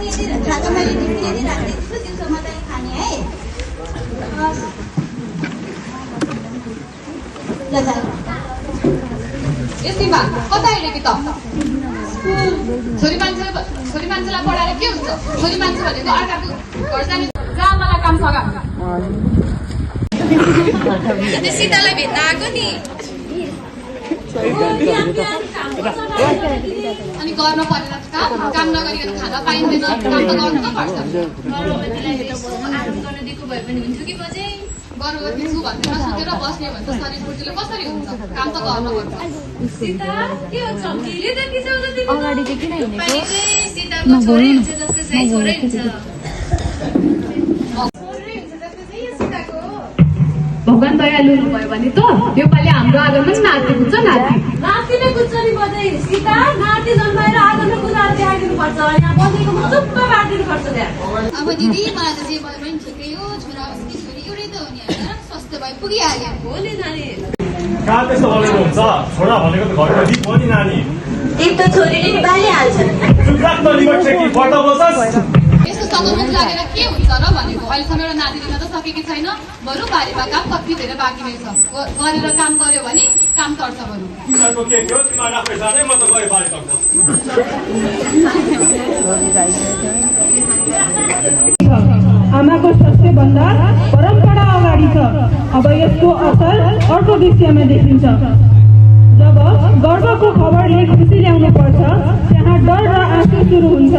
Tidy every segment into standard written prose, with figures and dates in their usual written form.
खाजा मैले यदि राखिदिएको छु दिउँसोमा चाहिँ खाने है ल जा यस्तै कता हिँडेकी त छोरी मान्छेलाई पढाएर के हुन्छ छोरी मान्छे भनेको अर्काको घर जाने जहाँ मलाई काम सघा सीतालाई भेट्न आएको नि अनि गर्न परेन काम नगरिकन खाना पाइँदैन काम त गर्नु त पर्छ गर्भवती छु भन्ने नसोचेर बस्ने भने त शरीर फुर्तिलो कसरी हुन्छ काम त गर्न पर्छ अगाडि चाहिँ किन हिँडेको भगवान दयालु भयो भने त योपालि हाम्रो आँगनमा चाहिँ नाति कुद्छ नाति नै कुद्छ नि बजै सीता नाति जन्माएर आँगनमा कुदाएर देखाइदिनु पर्छ यहाँ बजेको चुप्प बाँडिदिनु पर्छ त्यहाँ अब दिदी मलाई त जे भयो भने ठिकै हो छोरा होस् कि छोरी एउटै त हो नि होइन स्वस्थ भइ पुगिहाल्यो हो नि नानी कहाँ त्यस्तो भनेको हुन्छ छोरा भनेको त घरको दिप हो नि नानी एक त छोरीले नि बालिहाल्छ यस्तो सदुपयोग लागेर के हुन्छ र भनेको अहिलेसम्म एउटा नाति दिन त सकेकी छैन बरु बारीमा काम कति धेरै बाँकी नै छ गरेर काम गर्यो भने काम चढ्छ बरु आमाको स्वास्थ्यभन्दा परम्परा अगाडि छ अब यसको असर अर्को विषयमा देखिन्छ जब गर्भको खबरले खुसी ल्याउनु पर्छ त्यहाँ डर र आँसु सुरु हुन्छ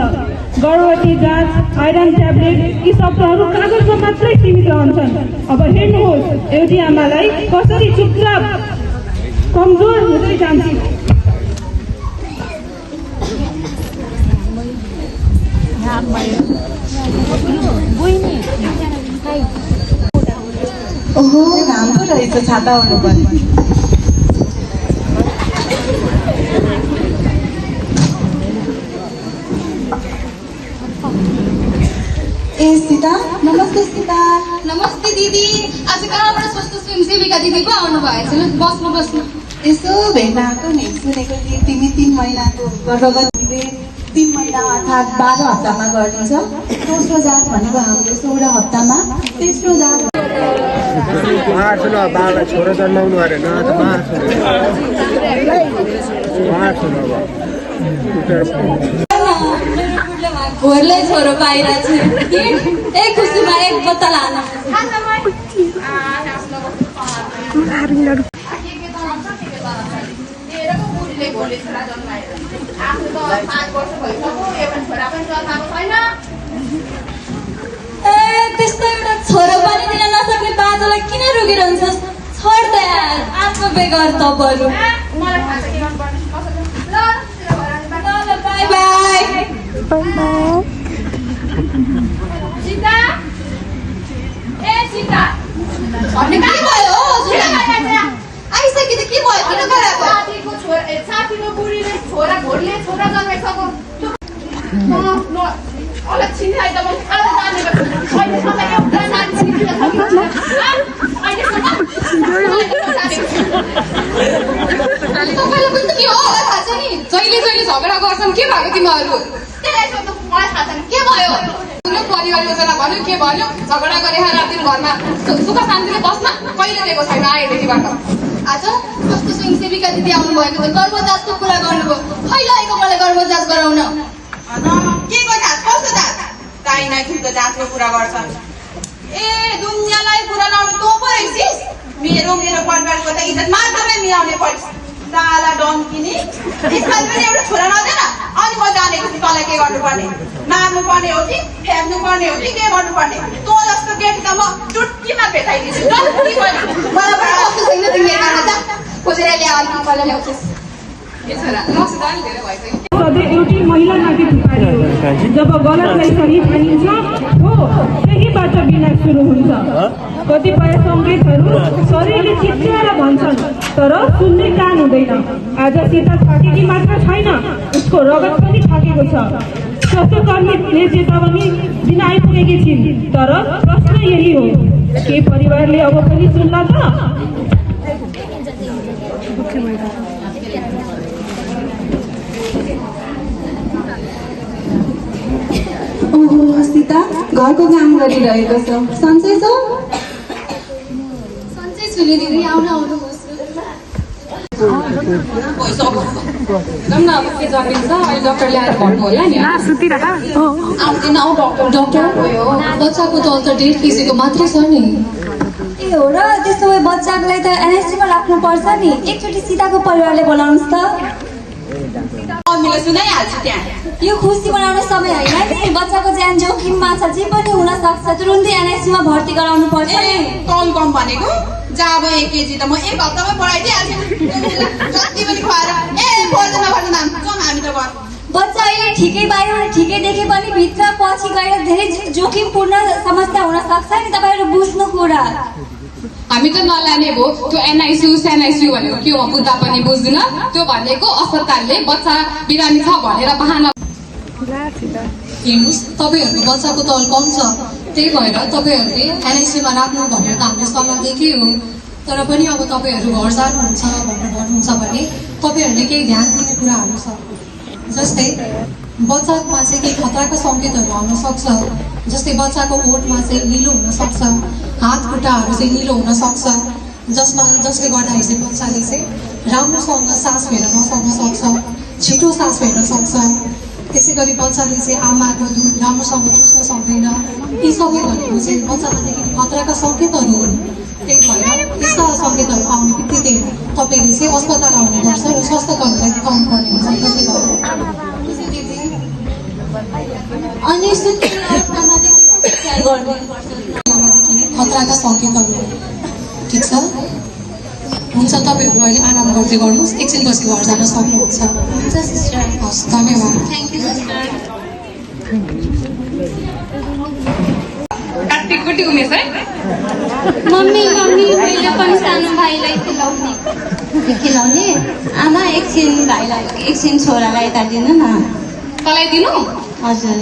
गर्भवती जाँच आइरन ट्याब्लेट यी शब्दहरू कागजमा मात्रै सीमित रहन्छन् अब हेर्नुहोस् एउटी आमालाई कसरी चुपचाप कमजोर हुँदै जान्छ ओहो राम्रो रहेछ छाता हुनु पर्ने ए सीता नमस्ते सीता नमस्ते दिदी आज कहाँबाट स्वास्थ्य स्वयंसेविका दिदी पो आउनु भएको छ बस्नु यसो भेट्न आएको नि सुनेको थिएँ तिमी 3 महिनाको गर्भवतीले 3 महिना अर्थात् 12 हप्तामा गर्नेछ दोस्रो जाँच भनेको हाम्रो 16 हप्तामा तेस्रो जाँच छोरा जन्माउनु अरे घोरले छोरो पाइरहेको छु एक खुसीमा एक बोतल हाल्नु त्यस्तो एउटा छोरो पनि दिन नसक्ने बाजेलाई किन रोगिरहन्छस् छोड त यार आत्मबे गर त बरु बाई बाई सीता ए सीता भन्ने के भयो आइसक्यो त के भयो किन गराएको साथीको बुढीले छोरा घोरले छोरा जन्माइसक्यो अलग छिन्ने त म आज जानेको अहिलेसम्म एउटा नानी छिन्दिन सकिन्छ तपाईँलाई पनि त के हो होला थाहा छ नि जहिले झगडा गर्छन् के भएको तिमीहरू मलाई थाहा छैन के भयो परिवार योजना भन्यो के भन्यो झगडा गरे राति घरमा सुख शान्तिले बस्न कहिले दिएको छैन आएदेखिबाट आज स्वास्थ्य स्वयंसेविका दिदी आउनु भएको छ गर्भ जाँचको कुरा गर्नुभयो खै लागेको मलाई गर्भ जाँच गराउन के को जाँच कस्तो जाँच काहीँ न ठुलो जाँचको कुरा गर्छन् ए दुनियाँलाई कुरा लाउनु तँ पो रहेछिस् मेरो परिवारको त इज्जत मात्रमै मिलाउने पर्छ साला डन्किनी यसमा पनि एउटा छोरा नदेन अनि म जानेको छु तँलाई के गर्नुपर्ने मार्नु पर्ने हो कि फ्याँक्नु पर्ने हो कि के गर्नुपर्ने तँ जस्तो केटी त म चुट्कीमा भेटाइदिन्छु डन्की पनि मलाई पनि कस्तो छैन तिमी यतामा जा खोजेर ल्याऊ अलिक पहिला ल्याउँछस् ए छोरा नसुधार धेरै भइसक्यो सधैँ एउटी महिलामाथि थुपारियो जब गलतलाई सही ठानिन्छ हो त्यहीबाट विनाश सुरु हुन्छ कतिपय सङ्केतहरू शरीरले चिच्याएर भन्छन् तर सुन्ने कान हुँदैन आज सीता थाकेकी मात्र छैन उसको रगत पनि थाकेको छ स्वास्थ्यकर्मीले चेतावनी दिन आइपुगेकी छिन् तर प्रश्न यही हो के परिवारले अब पनि सुन्ला त सुनिता घरको काम गरिरहेको छ सन्चै छौ सन्चै छु नि दिदी आउनुहोस् आउँदैन डक्टर बच्चाको त अल्टर डेट केसीको मात्रै छ नि ए हो र त्यसो भए बच्चाको लागि त एनएससीमा राख्नुपर्छ नि एकचोटि सीताको परिवारले बोलाउनुहोस् त मम्मीलाई सुनाइहाल्छु त्यहाँ यो खुसी बनाउने समय होइन नि बच्चाको ज्यान जोखिममा छ जे पनि हुन सक्छ तुरुन्तै एनएससीमा भर्ती गराउनु पर्छ नि कम भनेको जा अब 1 केजी त म 1 हप्तामै बढाइदिइहाल्छु जति पनि खुवाएर बोल्दैन भन्नु नाम जाउँ हामी त घर बच्चा अहिले ठिकै बाहिर ठिकै देखे पनि भित्र पछि गएर धेरै जोखिमपूर्ण समस्या हुन सक्छ नि तपाईँहरू बुझ्नु कुरा हामी त नलाने भो त्यो एनआइसियु सेनआइसियु भनेको के हो बुझ्दा पनि बुझ्दिन त्यो भनेको अस्पतालले बच्चा बिरामी छ भनेर बहाना हेर्नुहोस् तपाईँहरूको बच्चाको तौल कम छ त्यही भएर तपाईँहरूले एनआइसीमा राख्नु भनेर त हामीले सल्लाह दिएकै हो तर पनि अब तपाईँहरू घर जानुहुन्छ भनेर भन्नुहुन्छ भने तपाईँहरूले केही ध्यान दिने कुराहरू छ जस्तै बच्चामा चाहिँ केही खतराका सङ्केतहरू आउन सक्छ जस्तै बच्चाको ओठमा चाहिँ निलो हुन सक्छ हात खुट्टाहरू चाहिँ निलो हुन सक्छ जसले गर्दाखेरि चाहिँ बच्चाले चाहिँ राम्रोसँग सास फेर्न नसक्न सक्छ छिटो सास फेर्न सक्छ त्यसै गरी बच्चाले चाहिँ आमाको दुध राम्रोसँग चुस्न सक्दैन यी सबै भनेको चाहिँ बच्चामा देखिने खतराका सङ्केतहरू हुन् त्यही भएर यस्ता सङ्केतहरू आउने बित्तिकै तपाईँले चाहिँ अस्पताल आउनुपर्छ र स्वास्थ्य कर्मीलाई देखाउनु पर्ने हुन्छ त्यसै गरी अनि अवस्थामा देखिने खतराका सङ्केतहरू ठिक छ हुन्छ तपाईँहरू अहिले आराम गर्दै गर्नुहोस् एकछिन पछि घर जान सक्नुहुन्छ हुन्छ सिस्टर हस् धन्यवाद थ्याङ्क यू सिस्टर काटिकुटी उमेश है मम्मी मैले पनि सानो भाइलाई खिलाउने आमा एकछिन भाइलाई एकछिन छोरालाई यता दिनु न तँलाई दिनु हजुर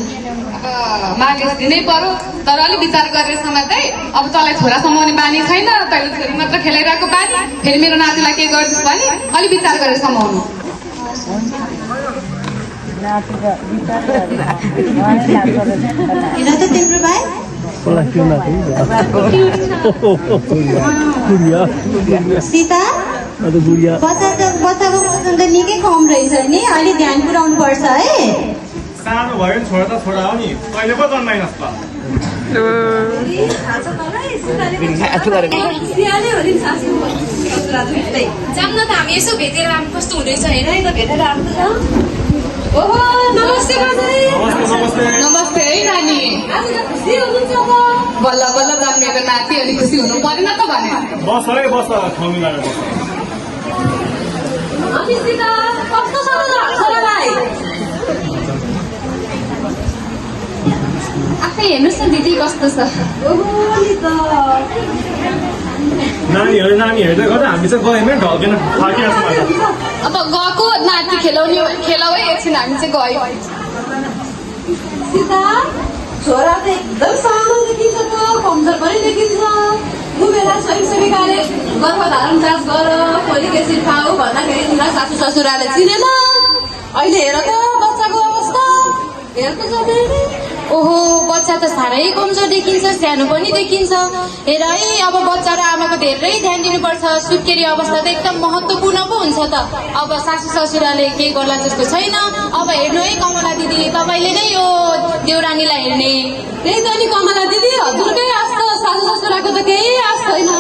मागे दिनै पर्यो तर अलिक विचार गरेर समात्दै अब तँलाई छोरा समाउने बानी छैन तैँले छोरी मात्र खेलाइरहेको बानी फेरि मेरो नातिलाई के गरिदिस् भने अलिक विचार गरेर समाउनु हेर त तिम्रो भाइ सीता बच्चाको वजन त निकै कम रहेछ नि अलिक ध्यान पुऱ्याउनु पर्छ है सानो भयो नि छोरा त छोरा हो नि कहिले पो जन्माइनस् त जान्न त हामी यसो भेटेर हामी कस्तो हुँदैछ हेर त भेटेर आएको त ओहो नमस्ते नमस्ते नमस्ते है नानी आज त खुसी हुनुहुन्छ अब बल्ल बल्ल जन्मेको नाति अलिक खुसी हुनु परेन त भने बस है बस ठाउँ मिलाएर बस अनि सीता कस्तो छ त छोरालाई आफै हेर्नुहोस् न दिदी कस्तो छ ओहो नि त नानीहरू नानी हेर्दै गर्दा हामी चाहिँ गयौँ ढल्केन थाकिरहेको अब गएको नाति खेलाउ है एकछिन हामी चाहिँ गयौँ सीता छोरा त एकदम सानो देखिन्छ त कमजोर पनि देखिन्छ बेला स्वयंसेविकाले गर्भधारण जाँच गर फोलिक एसिड खाऊ भन्दाखेरि तिमीलाई सासू ससुराले चिनेन अहिले हेर त बच्चाको अवस्था हेर त जाँदैन ओहो बच्चा त साह्रै कमजोर देखिन्छ सानो पनि देखिन्छ हेर है अब बच्चा र आमाको धेरै ध्यान दिनुपर्छ सुत्केरी अवस्था त एकदम महत्त्वपूर्ण पो हुन्छ त अब सासू ससुराले केही गर्ला जस्तो छैन अब हेर्नु है कमला दिदीले तपाईँले नै यो देउरानीलाई हेर्ने त्यही त नि कमला दिदी हजुरकै आश त सासू ससुराको त केही आश छैन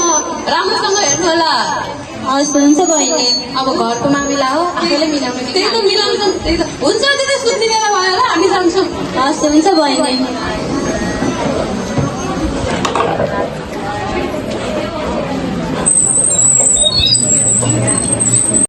राम्रोसँग हेर्नु होला हस् हुन्छ बहिनी अब घरको मामिला हो आफैले मिलाउने त्यही त मिलाउँछन् त्यही त हुन्छ दिदी सुत्ने बेला भयो होला हामी जान्छौँ हस् हुन्छ बहिनी